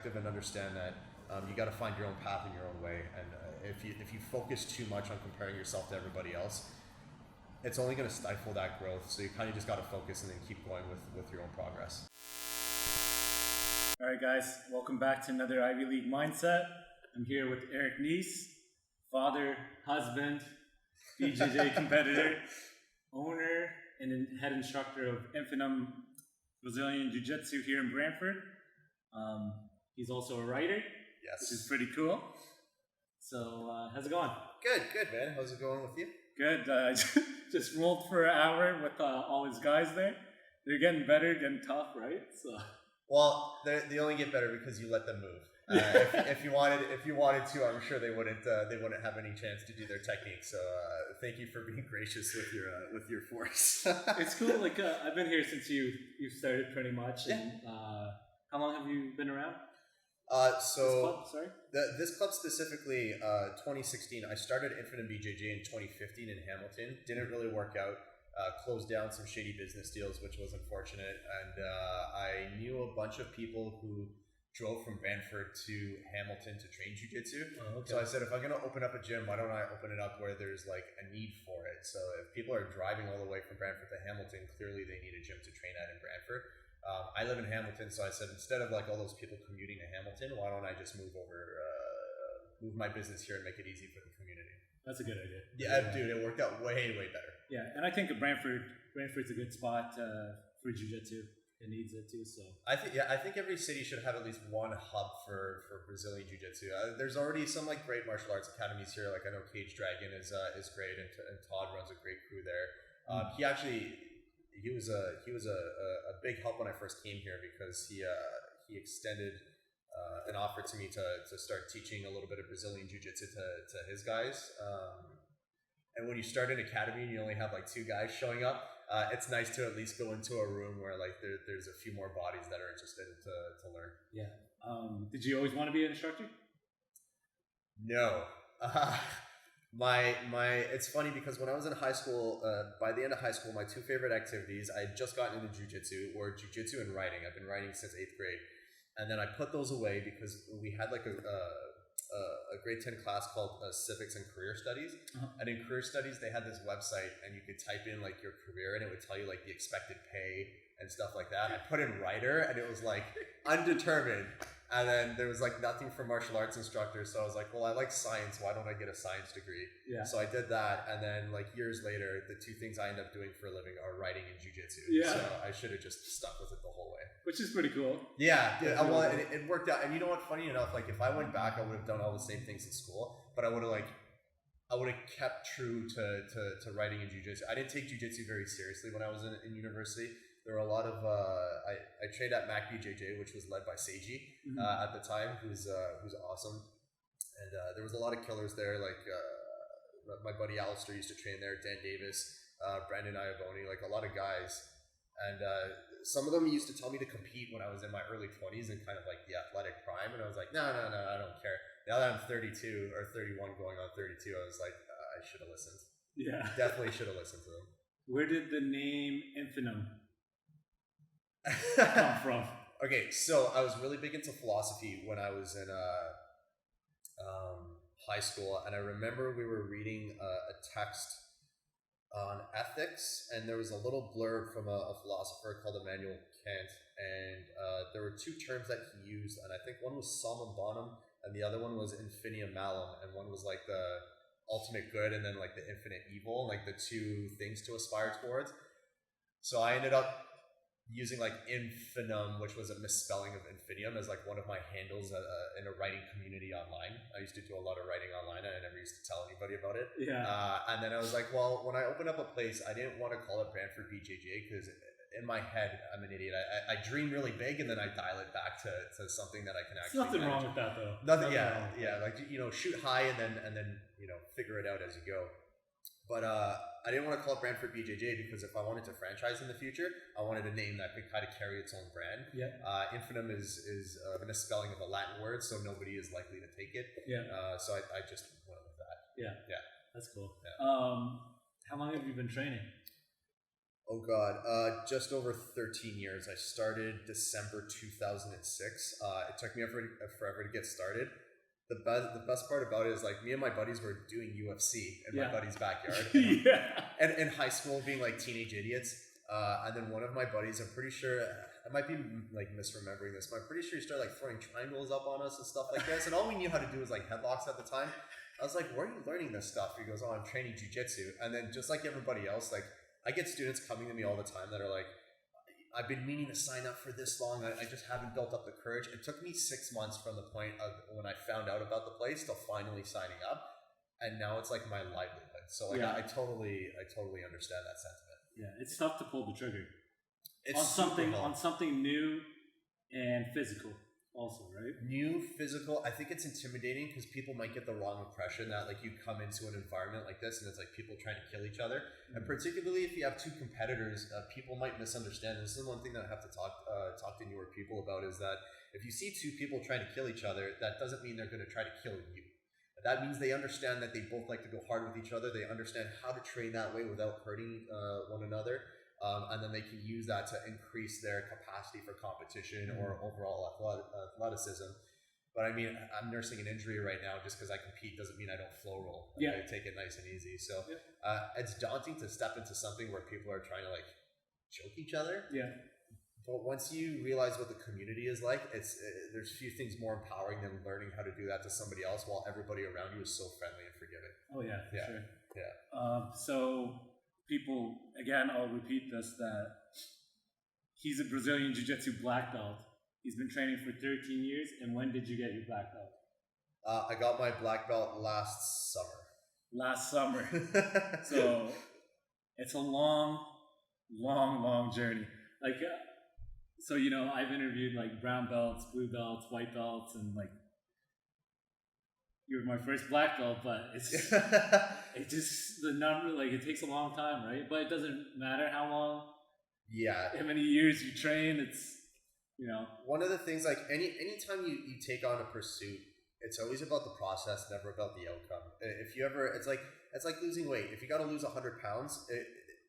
and understand that you got to find your own path in your own way. And if you focus too much on comparing yourself to everybody else, it's only going to stifle that growth. So you kind of just got to focus and then keep going with your own progress. All right, guys, welcome back to another Ivy League Mindset. I'm here with Eric Nease, father, husband, BJJ competitor, owner, and head instructor of Infinum Brazilian Jiu-Jitsu here in Brantford. He's also a writer, Yes. which is pretty cool. So, how's it going? Good, man. How's it going with you? Good. Just rolled for an hour with all his guys there. They're getting better, getting tough, right? So. Well, they only get better because you let them move. If you wanted to, I'm sure they wouldn't have any chance to do their technique. So thank you for being gracious with your force. It's cool. Like I've been here since you started pretty much. And, how long have you been around? So this club, sorry? This club specifically, 2016. I started Infinum BJJ in 2015 in Hamilton. Didn't really work out. Closed down some shady business deals, which was unfortunate. And I knew a bunch of people who drove from Brantford to Hamilton to train jiu-jitsu. Oh, okay. So I said, if I'm going to open up a gym, why don't I open it up where there's like a need for it? So if people are driving all the way from Brantford to Hamilton, clearly they need a gym to train at in Brantford. I live in Hamilton, so I said, instead of like all those people commuting to Hamilton, why don't I just move my business here and make it easy for the community? That's a good idea. Yeah, dude, it worked out way better. Yeah, and I think Brantford's a good spot for jiu-jitsu. It needs it too. So I think every city should have at least one hub for Brazilian jiu-jitsu. There's already some like great martial arts academies here. Like I know Cage Dragon is great, and Todd runs a great crew there. He was a big help when I first came here because he extended an offer to me to start teaching a little bit of Brazilian jiu-jitsu to his guys. And when you start an academy and you only have like 2 guys showing up, it's nice to at least go into a room where like there's a few more bodies that are interested to learn. Yeah. Did you always want to be an instructor? No. It's funny because when I was in high school, by the end of high school, my 2 favorite activities, I had just gotten into jiu-jitsu, were jiu-jitsu and writing. I've been writing since 8th grade. And then I put those away because we had like a grade 10 class called Civics and Career Studies. Uh-huh. And in Career Studies, they had this website and you could type in like your career and it would tell you like the expected pay and stuff like that. I put in writer and it was like undetermined. And then there was like nothing for martial arts instructors. So I was like, well, I like science. Why don't I get a science degree? Yeah. So I did that. And then like years later, the 2 things I end up doing for a living are writing and jiu-jitsu. Yeah. So I should have just stuck with it the whole way. Which is pretty cool. Yeah. Well, it worked out. And you know what? Funny enough, like if I went back, I would have done all the same things in school, but I would have kept true to writing and jiu-jitsu. I didn't take jiu-jitsu very seriously when I was in university. There were a lot of I trained at Mac BJJ, which was led by Seiji at the time, who's awesome, and there was a lot of killers there. Like my buddy Alistair used to train there, Dan Davis, Brandon Iaboni, like a lot of guys, and some of them used to tell me to compete when I was in my early 20s and kind of like the athletic prime, and I was like, no, I don't care. Now that I'm 32 or 31, going on 32, I was like, I should have listened. Yeah, definitely should have listened to them. Where did the name Infinum come from? Okay, so I was really big into philosophy when I was in high school, and I remember we were reading a text on ethics, and there was a little blurb from a philosopher called Immanuel Kant, and there were 2 terms that he used, and I think one was summum bonum, and the other one was infinitum malum, and one was like the ultimate good, and then like the infinite evil, like the 2 things to aspire towards. So I ended up using like Infinum, which was a misspelling of Infinium, as like one of my handles in a writing community online. I used to do a lot of writing online and I never used to tell anybody about it. Yeah. And then I was like, well, when I opened up a place, I didn't want to call it Brantford BJJ because in my head, I'm an idiot. I dream really big and then I dial it back to something that I can actually There's nothing manage. wrong with that though. Nothing yeah. Like, shoot high and then figure it out as you go. But I didn't want to call it Brantford BJJ because if I wanted to franchise in the future, I wanted a name that could kind of carry its own brand. Yeah. Infinum is a misspelling of a Latin word, so nobody is likely to take it. Yeah. So I just went with that. Yeah. Yeah. That's cool. Yeah. How long have you been training? Oh God, just over 13 years. I started December 2006. It took me forever to get started. The best part about it is like me and my buddies were doing UFC in my buddy's backyard. And in high school, being like teenage idiots. And then one of my buddies, I'm pretty sure, I might be like misremembering this, but I'm pretty sure he started like throwing triangles up on us and stuff like this. And all we knew how to do was like headlocks at the time. I was like, where are you learning this stuff? He goes, oh, I'm training jujitsu. And then just like everybody else, like I get students coming to me all the time that are like, I've been meaning to sign up for this long. I just haven't built up the courage. It took me 6 months from the point of when I found out about the place to finally signing up. And now it's like my livelihood. So like I totally understand that sentiment. Yeah, it's tough to pull the trigger. It's on something new and physical also, right? New, physical. I think it's intimidating because people might get the wrong impression that like you come into an environment like this and it's like people trying to kill each other. Mm-hmm. And particularly if you have two competitors, people might misunderstand. This is one thing that I have to talk to newer people about is that if you see two people trying to kill each other, that doesn't mean they're going to try to kill you. That means they understand that they both like to go hard with each other. They understand how to train that way without hurting one another. And then they can use that to increase their capacity for competition or overall athleticism. But I mean, I'm nursing an injury right now just because I compete doesn't mean I don't flow roll. I take it nice and easy. So it's daunting to step into something where people are trying to like choke each other. Yeah. But once you realize what the community is like, there's few things more empowering than learning how to do that to somebody else while everybody around you is so friendly and forgiving. Oh yeah, for sure. Yeah. So people, again, I'll repeat this, that he's a Brazilian Jiu-Jitsu black belt. He's been training for 13 years. And when did you get your black belt? I got my black belt last summer. Last summer. So it's a long journey. Like, so, you know, I've interviewed like brown belts, blue belts, white belts, and like, you were my first black belt, but it's the number, like it takes a long time, right? But it doesn't matter how long, how many years you train, it's, you know. One of the things, like anytime you take on a pursuit, it's always about the process, never about the outcome. If you ever, it's like losing weight. If you got to lose 100 pounds,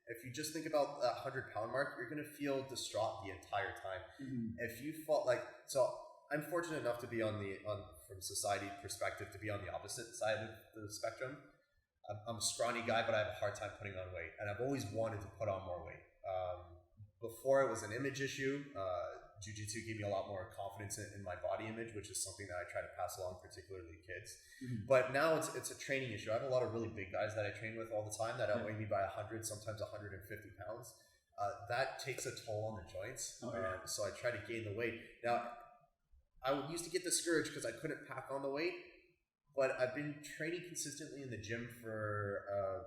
if you just think about that 100-pound mark, you're going to feel distraught the entire time. Mm-hmm. If you fought so I'm fortunate enough to be from society perspective, to be on the opposite side of the spectrum. I'm a scrawny guy, but I have a hard time putting on weight, and I've always wanted to put on more weight. Before it was an image issue. Jiu-Jitsu gave me a lot more confidence in my body image, which is something that I try to pass along, particularly kids. Mm-hmm. But now it's a training issue. I have a lot of really big guys that I train with all the time that outweigh me by 100, sometimes 150 pounds. That takes a toll on the joints. So I try to gain the weight. Now, I used to get discouraged because I couldn't pack on the weight, but I've been training consistently in the gym for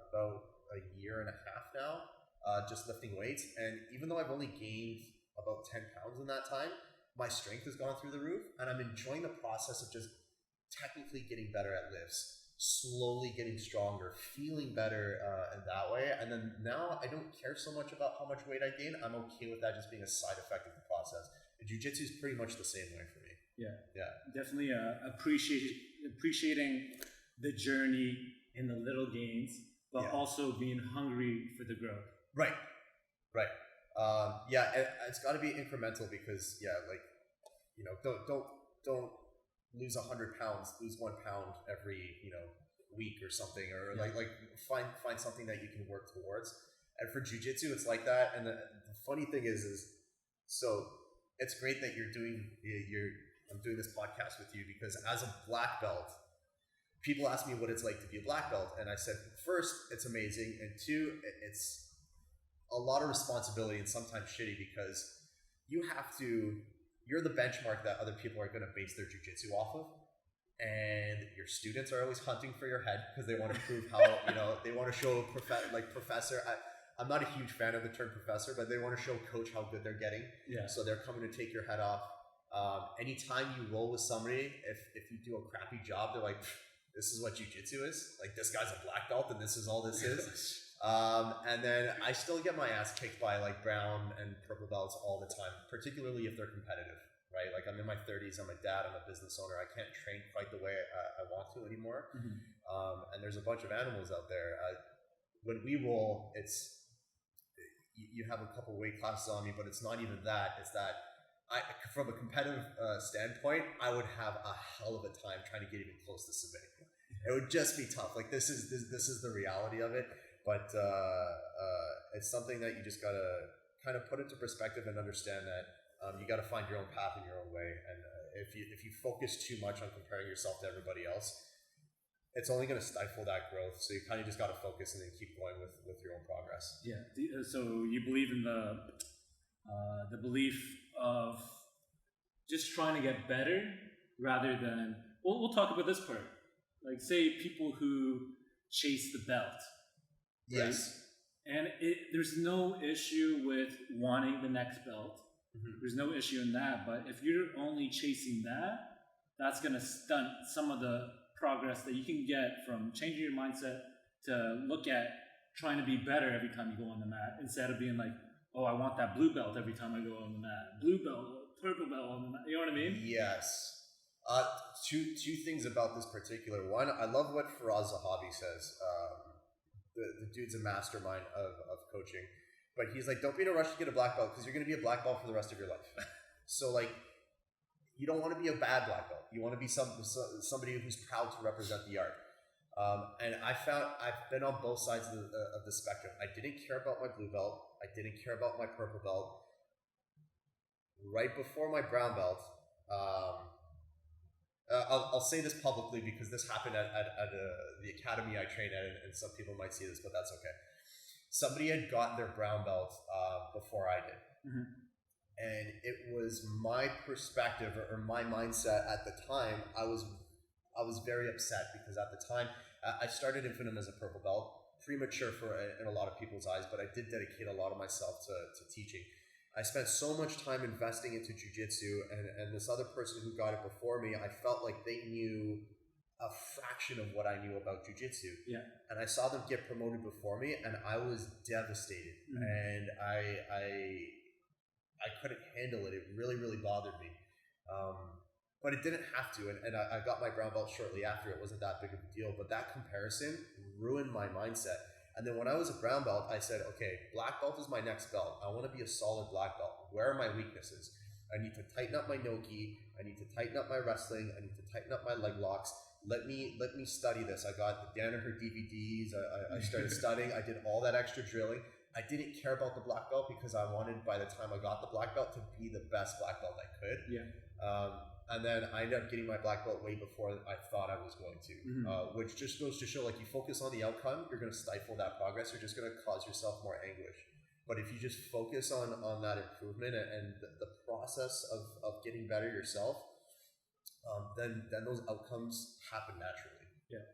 about a year and a half now, just lifting weights. And even though I've only gained about 10 pounds in that time, my strength has gone through the roof, and I'm enjoying the process of just technically getting better at lifts, slowly getting stronger, feeling better in that way. And then now I don't care so much about how much weight I gain. I'm okay with that just being a side effect of the process. And jiu-jitsu is pretty much the same way for me. Yeah. Definitely appreciating the journey in the little gains, but also being hungry for the growth. Right. It's got to be incremental because don't lose 100 pounds, lose 1 pound every week or something, or like find something that you can work towards. And for jiu-jitsu, it's like that. And the funny thing is so it's great that I'm doing this podcast with you, because as a black belt, people ask me what it's like to be a black belt, and I said, first, it's amazing, and two, it's a lot of responsibility and sometimes shitty, because you're the benchmark that other people are going to base their jiu-jitsu off of, and your students are always hunting for your head because they want to prove how, they want to show professor. I'm not a huge fan of the term professor, but they want to show coach how good they're getting. Yeah. So they're coming to take your head off. Anytime you roll with somebody, if you do a crappy job, they're like, this is what jiu-jitsu is? Like, this guy's a black belt and this is all this is? And then I still get my ass kicked by like brown and purple belts all the time, particularly if they're competitive, right? Like, I'm in my 30s, I'm a dad, I'm a business owner. I can't train quite the way I want to anymore. Mm-hmm. And there's a bunch of animals out there. When we roll, you have a couple weight classes on me, but it's not even that. It's that from a competitive standpoint, I would have a hell of a time trying to get even close to submitting. It would just be tough. Like this is the reality of it. But it's something that you just gotta kind of put into perspective and understand that you gotta find your own path in your own way. And if you focus too much on comparing yourself to everybody else, it's only going to stifle that growth. So you kind of just got to focus and then keep going with your own progress. Yeah. So you believe in the belief of just trying to get better rather than, we'll talk about this part. Like say people who chase the belt. Right? Yes. And there's no issue with wanting the next belt. Mm-hmm. There's no issue in that. But if you're only chasing that, that's going to stunt some of the progress that you can get from changing your mindset to look at trying to be better every time you go on the mat, instead of being like, oh, I want that blue belt every time I go on the mat. Blue belt, purple belt on the mat. You know what I mean? Yes. Two things about this particular one. I love what Faraz Zahabi says. The dude's a mastermind of coaching. But he's like, don't be in a rush to get a black belt because you're going to be a black belt for the rest of your life. So like, you don't want to be a bad black belt. You want to be somebody who's proud to represent the art. And I've been on both sides of the spectrum. I didn't care about my blue belt. I didn't care about my purple belt. Right before my brown belt, I'll say this publicly because this happened at the academy I train at, and some people might see this, but that's okay. Somebody had gotten their brown belt before I did. Mm-hmm. And it was my perspective or my mindset at the time. I was very upset because at the time I started Infinum as a purple belt, premature in a lot of people's eyes, but I did dedicate a lot of myself to teaching. I spent so much time investing into jiu-jitsu, and this other person who got it before me, I felt like they knew a fraction of what I knew about jiu-jitsu. Yeah. And I saw them get promoted before me, and I was devastated. Mm-hmm. And I couldn't handle it. It really, really bothered me. But it didn't have to. And I got my brown belt shortly after. It wasn't that big of a deal. But that comparison ruined my mindset. And then when I was a brown belt, I said, okay, black belt is my next belt. I want to be a solid black belt. Where are my weaknesses? I need to tighten up my no-gi. I need to tighten up my wrestling. I need to tighten up my leg locks. Let me study this. I got the Danaher DVDs. I started studying. I did all that extra drilling. I didn't care about the black belt because I wanted, by the time I got the black belt, to be the best black belt I could. Yeah. And then I ended up getting my black belt way before I thought I was going to, mm-hmm. Which just goes to show, like, you focus on the outcome, you're going to stifle that progress. You're just going to cause yourself more anguish. But if you just focus on that improvement and the process of getting better yourself, then those outcomes happen naturally. Yeah.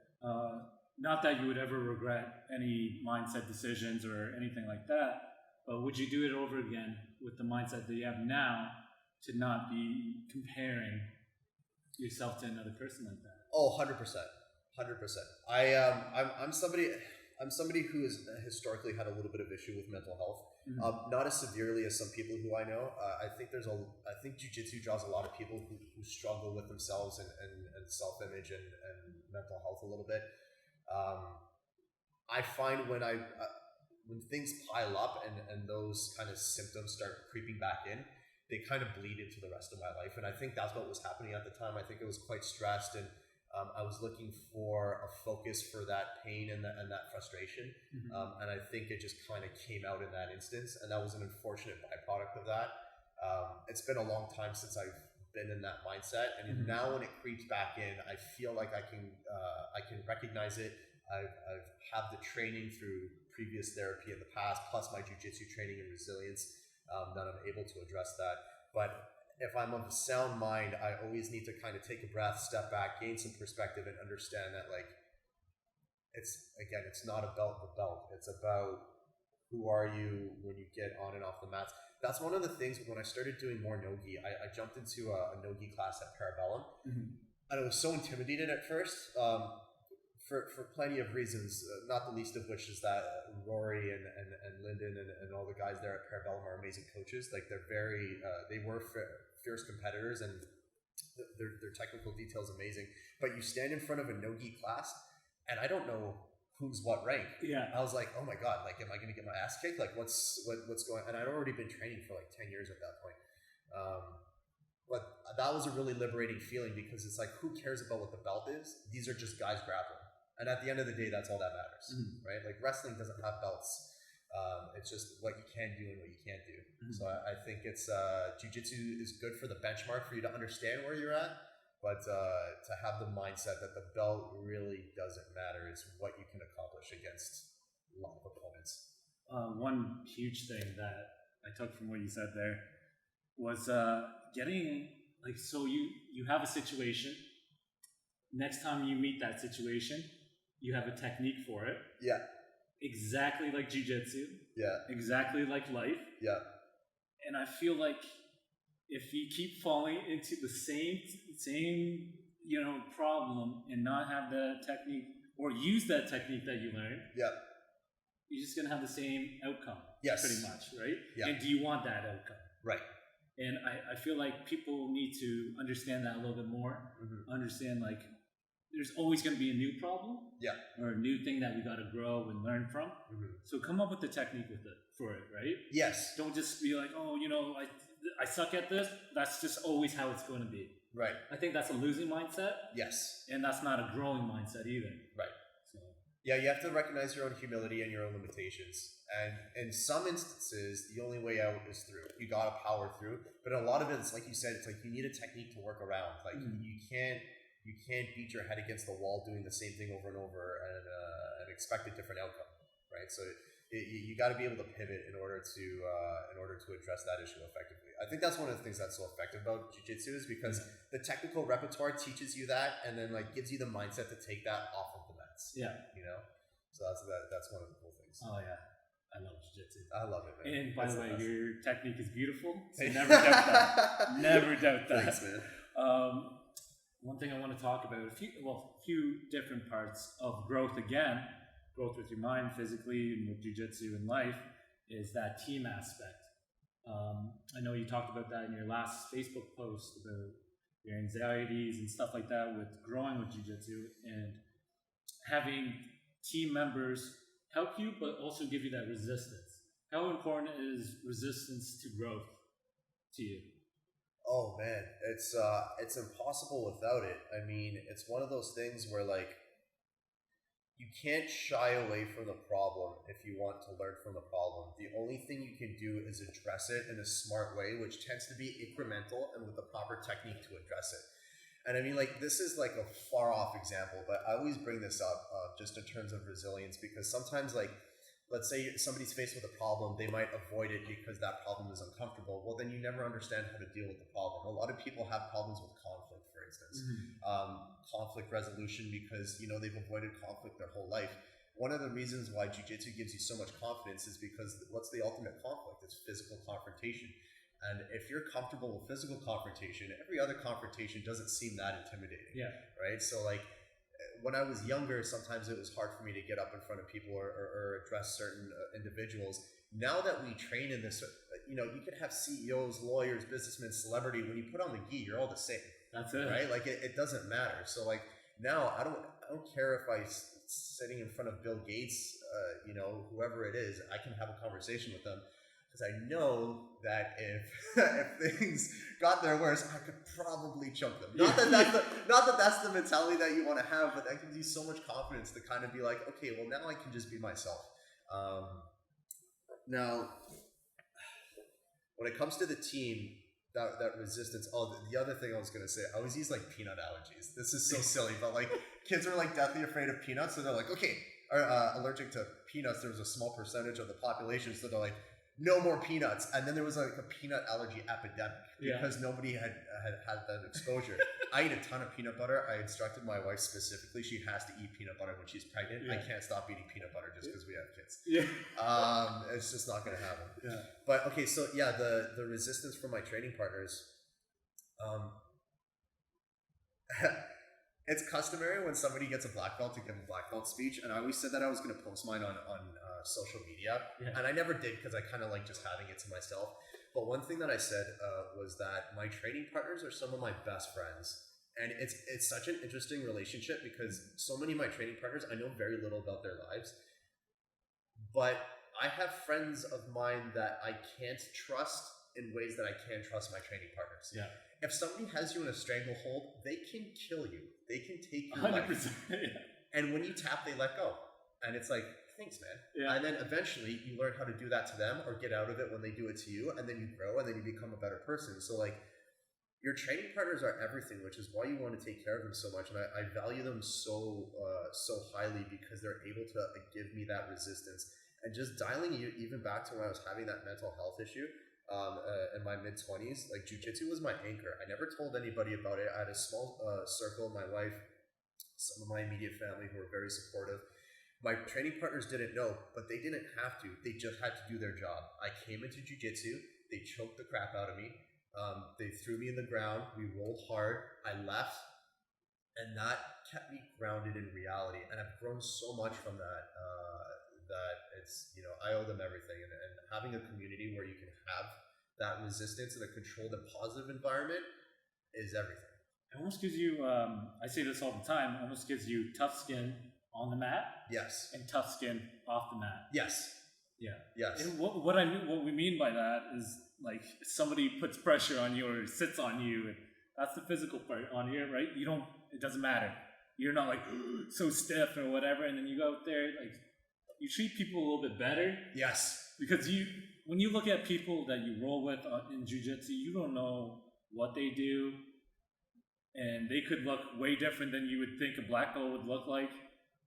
Not that you would ever regret any mindset decisions or anything like that, but would you do it over again with the mindset that you have now to not be comparing yourself to another person like that? Oh, 100%. 100%. I'm somebody who has historically had a little bit of issue with mental health. Mm-hmm. Not as severely as some people who I know. I think jiu-jitsu draws a lot of people who struggle with themselves and self-image and mental health a little bit. I find when things pile up and those kind of symptoms start creeping back in, they kind of bleed into the rest of my life. And I think that's what was happening at the time. I think I was quite stressed, and I was looking for a focus for that pain and that frustration. Mm-hmm. And I think it just kind of came out in that instance, and that was an unfortunate byproduct of that. It's been a long time since I've been in that mindset, and mm-hmm. now when it creeps back in, I feel like I can recognize it. I've had the training through previous therapy in the past, plus my jiu-jitsu training and resilience, that I'm able to address that. But if I'm of a sound mind, I always need to kind of take a breath, step back, gain some perspective, and understand that, like, it's not about the belt. It's about who are you when you get on and off the mats. That's one of the things when I started doing more no-gi. I jumped into a no-gi class at Parabellum, mm-hmm. and I was so intimidated at first, for plenty of reasons, not the least of which is that Rory and Lyndon and all the guys there at Parabellum are amazing coaches. Like, they were fierce competitors, and their technical detail is amazing. But you stand in front of a no-gi class, and I don't know who's what rank. Yeah. I was like, oh my God, like, am I going to get my ass kicked? Like, what's going on? And I'd already been training for like 10 years at that point. But that was a really liberating feeling because it's like, who cares about what the belt is? These are just guys grappling. And at the end of the day, that's all that matters, right? Like wrestling doesn't have belts. It's just what you can do and what you can't do. So I think it's jiu-jitsu is good for the benchmark for you to understand where you're at, but to have the mindset that the belt really doesn't matter is what you can accomplish against a lot of opponents. One huge thing that I took from what you said there was getting like, so you have a situation. Next time you meet that situation, you have a technique for it. Yeah. Exactly like jiu-jitsu. Yeah. Exactly like life. Yeah. And I feel like if you keep falling into the same problem and not have the technique or use that technique that you learned, yeah, you're just gonna have the same outcome. Yes. Pretty much, right? Yeah. And do you want that outcome? Right. And I feel like people need to understand that a little bit more. Understand like there's always going to be a new problem, or a new thing that we got to grow and learn from. So come up with the technique for it, right? Yes. Don't just be like, oh, I suck at this. That's just always how it's going to be. Right. I think that's a losing mindset. Yes. And that's not a growing mindset either. Right. So. Yeah, you have to recognize your own humility and your own limitations. And in some instances, the only way out is through. You got to power through. But in a lot of it, it's like you said, it's like you need a technique to work around. Like you can't beat your head against the wall doing the same thing over and over and expect a different outcome, right? So you got to be able to pivot in order to address that issue effectively. I think that's one of the things that's so effective about jiu-jitsu is because the technical repertoire teaches you that and then like gives you the mindset to take that off of the mats. Yeah. So that's one of the cool things. Oh yeah. I love jiu-jitsu. I love it, man. And by the way, your technique is beautiful. So never doubt that. Never doubt that. Thanks, man. One thing I want to talk about, a few different parts of growth again, growth with your mind physically and with jiu-jitsu and life, is that team aspect. I know you talked about that in your last Facebook post about your anxieties and stuff like that with growing with jiu-jitsu and having team members help you, but also give you that resistance. How important is resistance to growth to you? Oh man, it's impossible without it. I mean, it's one of those things where like you can't shy away from the problem if you want to learn from the problem. The only thing you can do is address it in a smart way, which tends to be incremental and with the proper technique to address it. And I mean, like, this is like a far off example, but I always bring this up just in terms of resilience because sometimes like, let's say somebody's faced with a problem, they might avoid it because that problem is uncomfortable. Well, then you never understand how to deal with the problem. A lot of people have problems with conflict, for instance. Conflict resolution because, they've avoided conflict their whole life. One of the reasons why jiu-jitsu gives you so much confidence is because what's the ultimate conflict? It's physical confrontation. And if you're comfortable with physical confrontation, every other confrontation doesn't seem that intimidating. Yeah. Right? So like, when I was younger, sometimes it was hard for me to get up in front of people or address certain individuals. Now that we train in this, you could have CEOs, lawyers, businessmen, celebrity. When you put on the gi, you're all the same. That's it. Right? Like it doesn't matter. So like now I don't care if I'm sitting in front of Bill Gates, whoever it is, I can have a conversation with them. Because I know that if things got there worse, I could probably choke them. Not that that's the mentality that you want to have, but that gives you so much confidence to kind of be like, okay, well now I can just be myself. Now, when it comes to the team, that resistance. Oh, the other thing I was gonna say, I always use like peanut allergies. This is so silly, but like kids are like deathly afraid of peanuts, so they're like, okay, are allergic to peanuts. There was a small percentage of the population, so they're like, no more peanuts. And then there was like a peanut allergy epidemic because nobody had that exposure. I eat a ton of peanut butter. I instructed my wife specifically, she has to eat peanut butter when she's pregnant. I can't stop eating peanut butter just because we have kids. It's just not going to happen. But okay, so the resistance from my training partners, it's customary when somebody gets a black belt to give a black belt speech. And I always said that I was going to post mine on social media. And I never did because I kind of like just having it to myself. But one thing that I said was that my training partners are some of my best friends. And it's such an interesting relationship because so many of my training partners, I know very little about their lives, but I have friends of mine that I can't trust in ways that I can trust my training partners. Yeah. If somebody has you in a stranglehold, they can kill you. They can take your 100%. life. Yeah. And when you tap, they let go. And it's like, thanks, man. Yeah. And then eventually you learn how to do that to them or get out of it when they do it to you. And then you grow and then you become a better person. So like, your training partners are everything, which is why you want to take care of them so much. And I value them so highly because they're able to give me that resistance. And just dialing you even back to when I was having that mental health issue in my mid-20s, like jiu-jitsu was my anchor. I never told anybody about it. I had a small circle, my wife, some of my immediate family who were very supportive. My training partners didn't know, but they didn't have to. They just had to do their job. I came into jiu-jitsu. They choked the crap out of me. They threw me in the ground. We rolled hard. I left. And that kept me grounded in reality. And I've grown so much from that, that it's, I owe them everything. And having a community where you can have that resistance in a controlled and positive environment is everything. It almost gives you, I say this all the time, almost gives you tough skin on the mat. Yes. And tough skin off the mat. Yes. Yeah. Yes. And what we mean by that is like somebody puts pressure on you or sits on you, and that's the physical part on here, right? It doesn't matter. You're not like so stiff or whatever, and then you go out there, like you treat people a little bit better. Yes. Because when you look at people that you roll with in jiu-jitsu, you don't know what they do, and they could look way different than you would think a black belt would look like,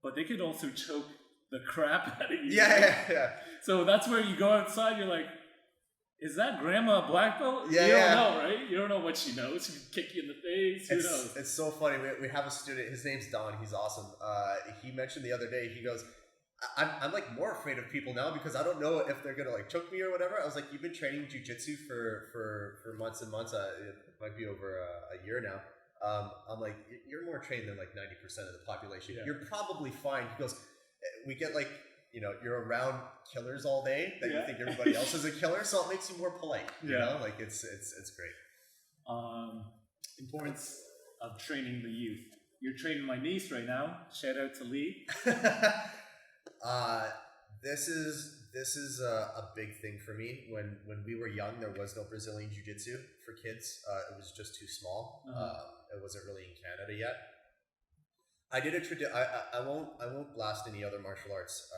but they could also choke the crap out of you. Yeah. So that's where you go outside, you're like, is that grandma a black belt? Yeah, you don't know, right? You don't know what she knows. She can kick you in the face. Who knows? It's so funny. We have a student. His name's Don. He's awesome. He mentioned the other day. He goes, "I'm like more afraid of people now because I don't know if they're gonna like choke me or whatever." I was like, "You've been training jiu-jitsu for months and months. It might be over a year now." I'm like, "You're more trained than like 90% of the population. Yeah. You're probably fine." He goes, "We get like." You're around killers all day that you think everybody else is a killer, so it makes you more polite. You know, like it's great. Importance of training the youth. You're training my niece right now. Shout out to Lee. This is a big thing for me. When we were young, there was no Brazilian Jiu-Jitsu for kids. It was just too small. It wasn't really in Canada yet. I did I won't blast any other martial arts.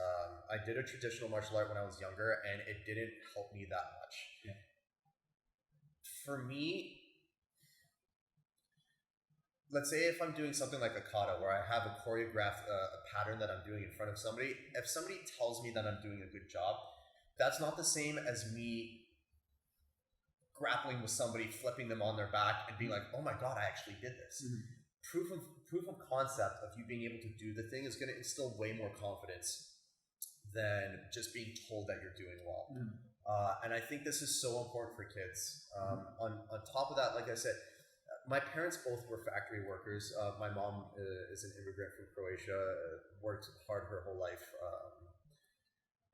I did a traditional martial art when I was younger, and it didn't help me that much. Yeah. For me, let's say if I'm doing something like a kata, where I have a choreographed a pattern that I'm doing in front of somebody, if somebody tells me that I'm doing a good job, that's not the same as me grappling with somebody, flipping them on their back, and being like, "Oh my God, I actually did this." Mm-hmm. Proof of concept of you being able to do the thing is going to instill way more confidence than just being told that you're doing well. And I think this is so important for kids. On top of that, like I said, my parents both were factory workers. My mom is an immigrant from Croatia, worked hard her whole life.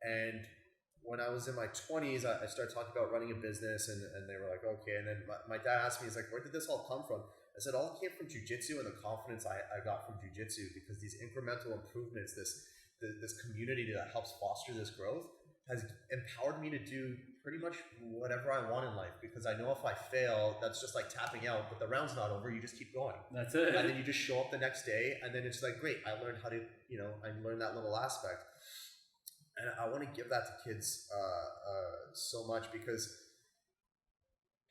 And when I was in my 20s, I started talking about running a business, and they were like, okay. And then my dad asked me, he's like, where did this all come from? I said, all came from jiu-jitsu and the confidence I got from jiu-jitsu, because these incremental improvements, this community that helps foster this growth has empowered me to do pretty much whatever I want in life, because I know if I fail, that's just like tapping out, but the round's not over. You just keep going. That's it. And then you just show up the next day, and then it's like, great, I learned how to, I learned that little aspect. And I want to give that to kids so much, because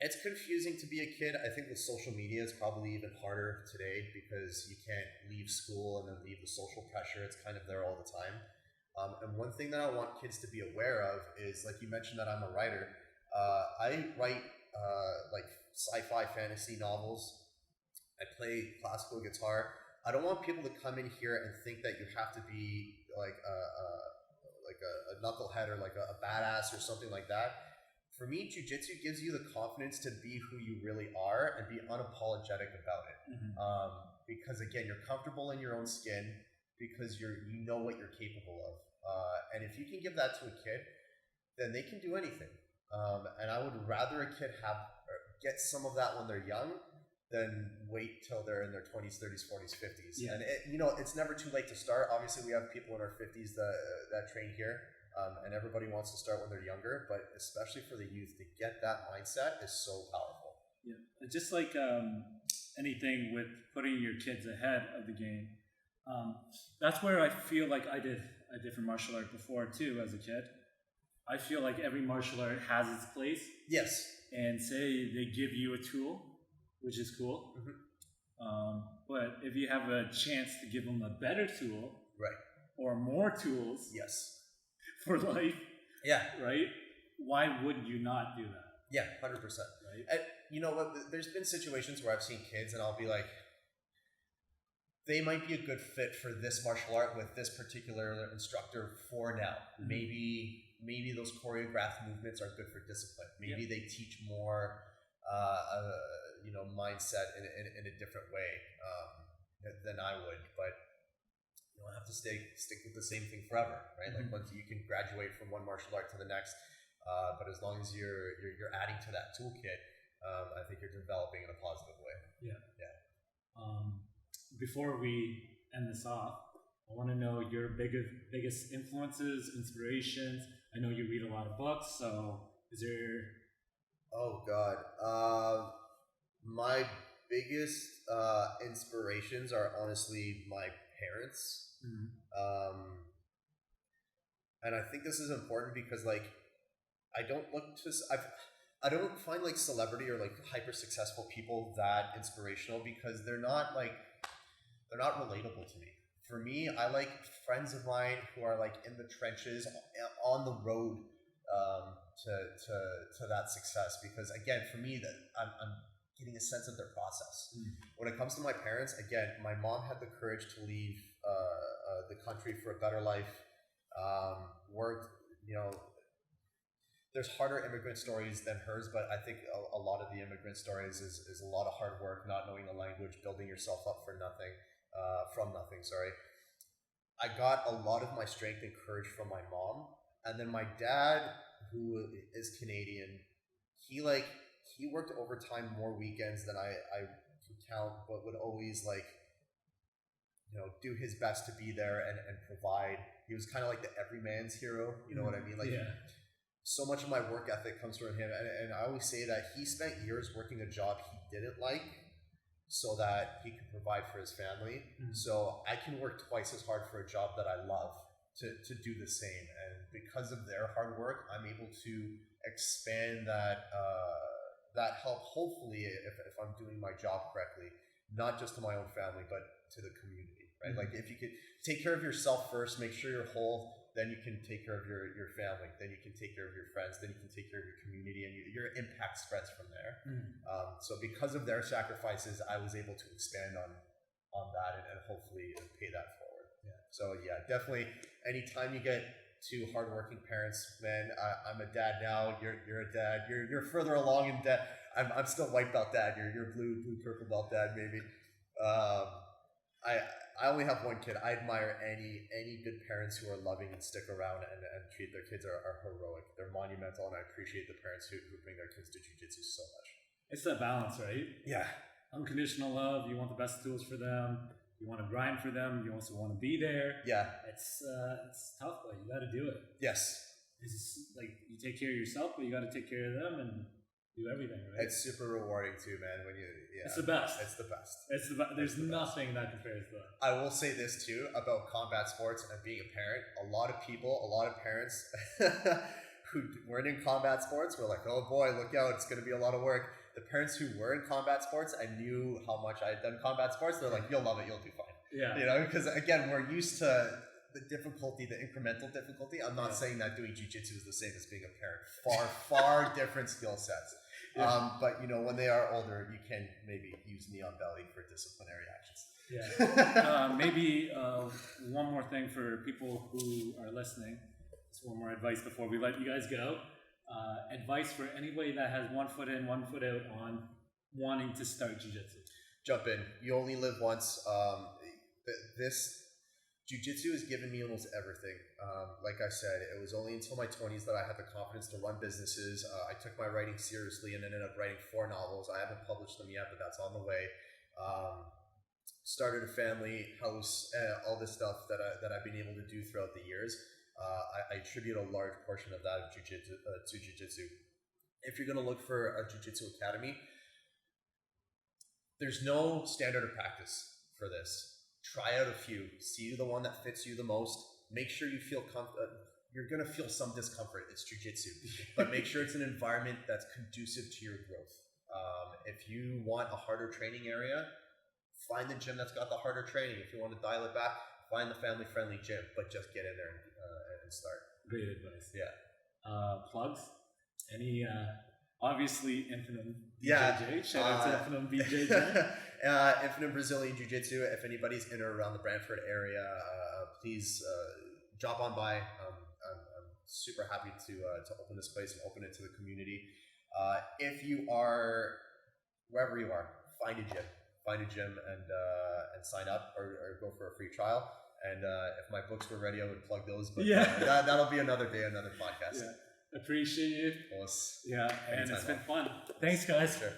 it's confusing to be a kid. I think with social media, it's probably even harder today, because you can't leave school and then leave the social pressure. It's kind of there all the time. And one thing that I want kids to be aware of is, like you mentioned that I'm a writer. I write like sci-fi fantasy novels. I play classical guitar. I don't want people to come in here and think that you have to be like a knucklehead or like a badass or something like that. For me, jiu-jitsu gives you the confidence to be who you really are and be unapologetic about it. Because again, you're comfortable in your own skin, because you know what you're capable of. And if you can give that to a kid, then they can do anything. And I would rather a kid get some of that when they're young than wait till they're in their 20s, 30s, 40s, 50s. Yeah. And it's never too late to start. Obviously, we have people in our 50s that train here, and everybody wants to start when they're younger. But especially for the youth, to get that mindset is so powerful. Yeah, just like anything with putting your kids ahead of the game. That's where I feel like I did a different martial art before too as a kid. I feel like every martial art has its place. Yes. And say they give you a tool, which is cool. Mm-hmm. But if you have a chance to give them a better tool, right, or more tools, yes, for life, yeah, right, why would you not do that? Yeah, 100%. Right. And you know what? There's been situations where I've seen kids, and I'll be like, they might be a good fit for this martial art with this particular instructor for now. Mm-hmm. Maybe those choreographed movements are good for discipline. Maybe they teach more, mindset in a different way than I would. But you don't have to stick with the same thing forever, right? Mm-hmm. Like once you can graduate from one martial art to the next, but as long as you're adding to that toolkit, I think you're developing in a positive way. Yeah. Before we end this off, I want to know your biggest influences, inspirations. I know you read a lot of books, so is there... Oh, God. My biggest inspirations are honestly my parents. Mm-hmm. And I think this is important because, like, I don't find, like, celebrity or, like, hyper successful people that inspirational because they're not relatable to me. For me, I like friends of mine who are like in the trenches, on the road to that success. Because again, for me, that I'm getting a sense of their process. When it comes to my parents, again, my mom had the courage to leave the country for a better life. Worked, there's harder immigrant stories than hers, but I think a lot of the immigrant stories is a lot of hard work, not knowing the language, building yourself up from nothing. I got a lot of my strength and courage from my mom, and then my dad, who is Canadian, he worked overtime more weekends than I can count, but would always do his best to be there and provide. He was kind of like the everyman's hero, you know what I mean? So much of my work ethic comes from him, and I always say that he spent years working a job he didn't like, so that he could provide for his family. Mm-hmm. So I can work twice as hard for a job that I love to do the same. And because of their hard work, I'm able to expand that help, hopefully, if I'm doing my job correctly, not just to my own family, but to the community, right? Mm-hmm. Like if you could take care of yourself first, make sure you're whole, then you can take care of your family, then you can take care of your friends, then you can take care of your community, and your impact spreads from there. So because of their sacrifices, I was able to expand on that and hopefully pay that forward. Yeah. So yeah, definitely anytime you get two hardworking parents, man, I'm a dad now, you're a dad, you're further along in dad. I'm still white belt dad, you're blue purple belt dad maybe. I only have one kid. I admire any good parents who are loving and stick around and treat their kids are heroic. They're monumental, and I appreciate the parents who bring their kids to jiu-jitsu so much. It's that balance, right? Yeah. Unconditional love. You want the best tools for them. You want to grind for them. You also want to be there. Yeah. It's tough, but you got to do it. Yes. It's like you take care of yourself, but you got to take care of them and do everything, right? It's super rewarding too, man. It's the best. It's the best. There's nothing that compares to that. I will say this too about combat sports and being a parent. A lot of parents who weren't in combat sports were like, "Oh boy, look out! It's going to be a lot of work." The parents who were in combat sports and knew how much I had done combat sports, they're like, "You'll love it. You'll do fine." Yeah. Because again, we're used to the difficulty, the incremental difficulty. I'm not saying that doing jiu-jitsu is the same as being a parent. Far different skill sets. Yeah. But when they are older, you can maybe use knee on belly for disciplinary actions. Yeah. Maybe one more thing for people who are listening. Just one more advice before we let you guys go. Advice for anybody that has 1 foot in, 1 foot out on wanting to start jiu-jitsu. Jump in. You only live once. Jiu-jitsu has given me almost everything. Like I said, it was only until my 20s that I had the confidence to run businesses. I took my writing seriously and ended up writing 4 novels. I haven't published them yet, but that's on the way. Started a family, house, all this stuff that I've been able to do throughout the years. I attribute a large portion of that to jiu-jitsu. If you're going to look for a jiu-jitsu academy, there's no standard of practice for this. Try out a few, see the one that fits you the most. Make sure you feel you're going to feel some discomfort. It's jiu-jitsu, but make sure it's an environment that's conducive to your growth. If you want a harder training area, find the gym that's got the harder training. If you want to dial it back, find the family-friendly gym, but just get in there and start. Great advice. Yeah. Plugs? Any, obviously, Infinum BJJ. Shout out to Infinum BJJ. Infinum Brazilian Jiu-Jitsu. If anybody's in or around the Brantford area, please drop on by. I'm super happy to open this place and open it to the community. If you are, wherever you are, find a gym and sign up or go for a free trial. And if my books were ready, I would plug those. But that'll be another day, another podcast. Yeah. Appreciate you. Awesome. Yeah, and it's been fun. Thanks, guys. Sure.